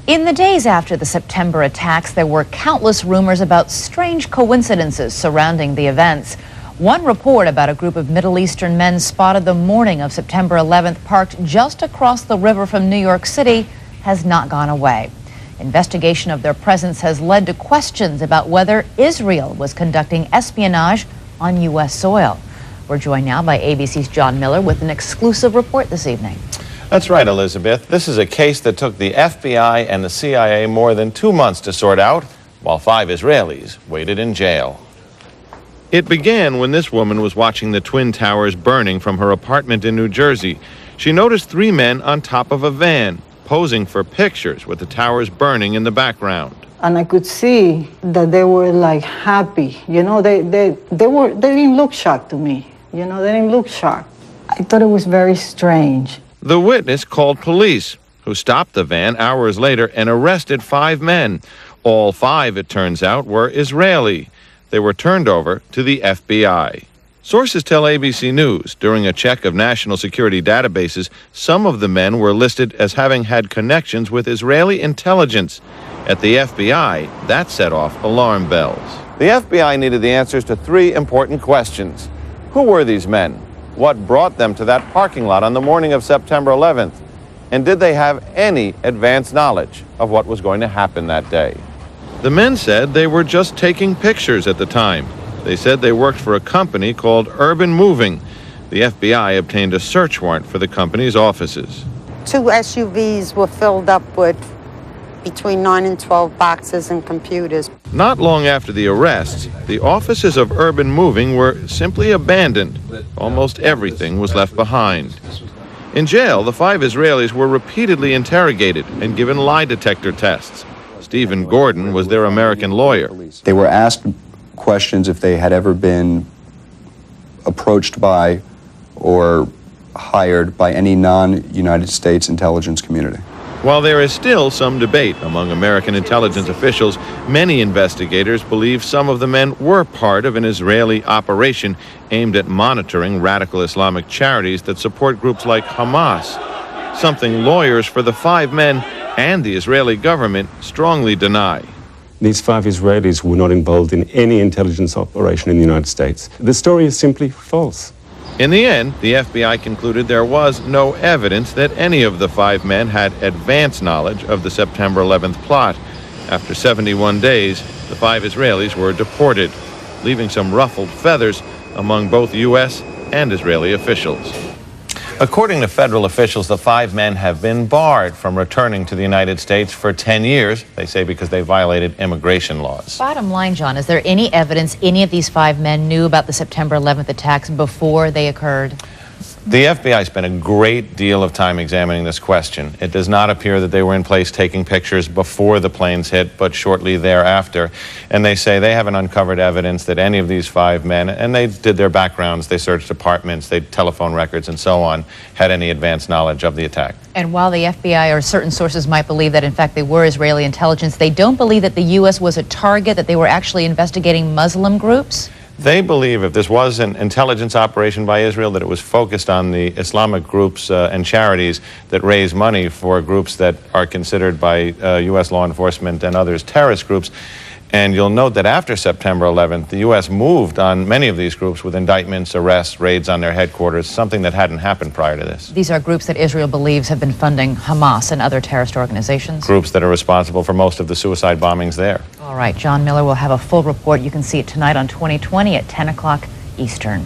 In the days after the September attacks, there were countless rumors about strange coincidences surrounding the events. One report about a group of Middle Eastern men spotted the morning of September 11th parked just across the river from New York City has not gone away. Investigation of their presence has led to questions about whether Israel was conducting espionage on U.S. soil. We're joined now by ABC's John Miller with an exclusive report this evening. That's right, Elizabeth. This is a case that took the FBI and the CIA more than 2 months to sort out, while 5 Israelis waited in jail. It began when this woman was watching the Twin Towers burning from her apartment in New Jersey. She noticed 3 men on top of a van, posing for pictures with the towers burning in the background. And I could see that they were like happy. You know, they didn't look shocked to me. You know, they didn't look shocked. I thought it was very strange. The witness called police, who stopped the van hours later and arrested 5 men. All 5, it turns out, were Israeli. They were turned over to the FBI. Sources tell ABC News during a check of national security databases, some of the men were listed as having had connections with Israeli intelligence. At the FBI, that set off alarm bells. The FBI needed the answers to 3 important questions. Who were these men? What brought them to that parking lot on the morning of September 11th? And did they have any advance knowledge of what was going to happen that day? The men said they were just taking pictures at the time. They said they worked for a company called Urban Moving. The FBI obtained a search warrant for the company's offices. 2 SUVs were filled up with between 9 and 12 boxes and computers. Not long after the arrests, the offices of Urban Moving were simply abandoned. Almost everything was left behind. In jail, the 5 Israelis were repeatedly interrogated and given lie detector tests. Stephen Gordon was their American lawyer. They were asked questions if they had ever been approached by or hired by any non-United States intelligence community. While there is still some debate among American intelligence officials, many investigators believe some of the men were part of an Israeli operation aimed at monitoring radical Islamic charities that support groups like Hamas, something lawyers for the 5 men and the Israeli government strongly deny. These 5 Israelis were not involved in any intelligence operation in the United States. The story is simply false. In the end, the FBI concluded there was no evidence that any of the 5 men had advance knowledge of the September 11th plot. After 71 days, the 5 Israelis were deported, leaving some ruffled feathers among both U.S. and Israeli officials. According to federal officials, the 5 men have been barred from returning to the United States for 10 years, they say because they violated immigration laws. Bottom line, John, is there any evidence any of these 5 men knew about the September 11th attacks before they occurred? The FBI spent a great deal of time examining this question. It does not appear that they were in place taking pictures before the planes hit, but shortly thereafter. And they say they haven't uncovered evidence that any of these 5 men, and they did their backgrounds, they searched apartments, they telephone records and so on, had any advance knowledge of the attack. And while the FBI or certain sources might believe that in fact they were Israeli intelligence, they don't believe that the U.S. was a target, that they were actually investigating Muslim groups? They believe if this was an intelligence operation by Israel, that it was focused on the Islamic groups and charities that raise money for groups that are considered by U.S. law enforcement and others terrorist groups. And you'll note that after September 11th, the U.S. moved on many of these groups with indictments, arrests, raids on their headquarters, something that hadn't happened prior to this. These are groups that Israel believes have been funding Hamas and other terrorist organizations? Groups that are responsible for most of the suicide bombings there. All right, John Miller will have a full report. You can see it tonight on 2020 at 10 o'clock Eastern.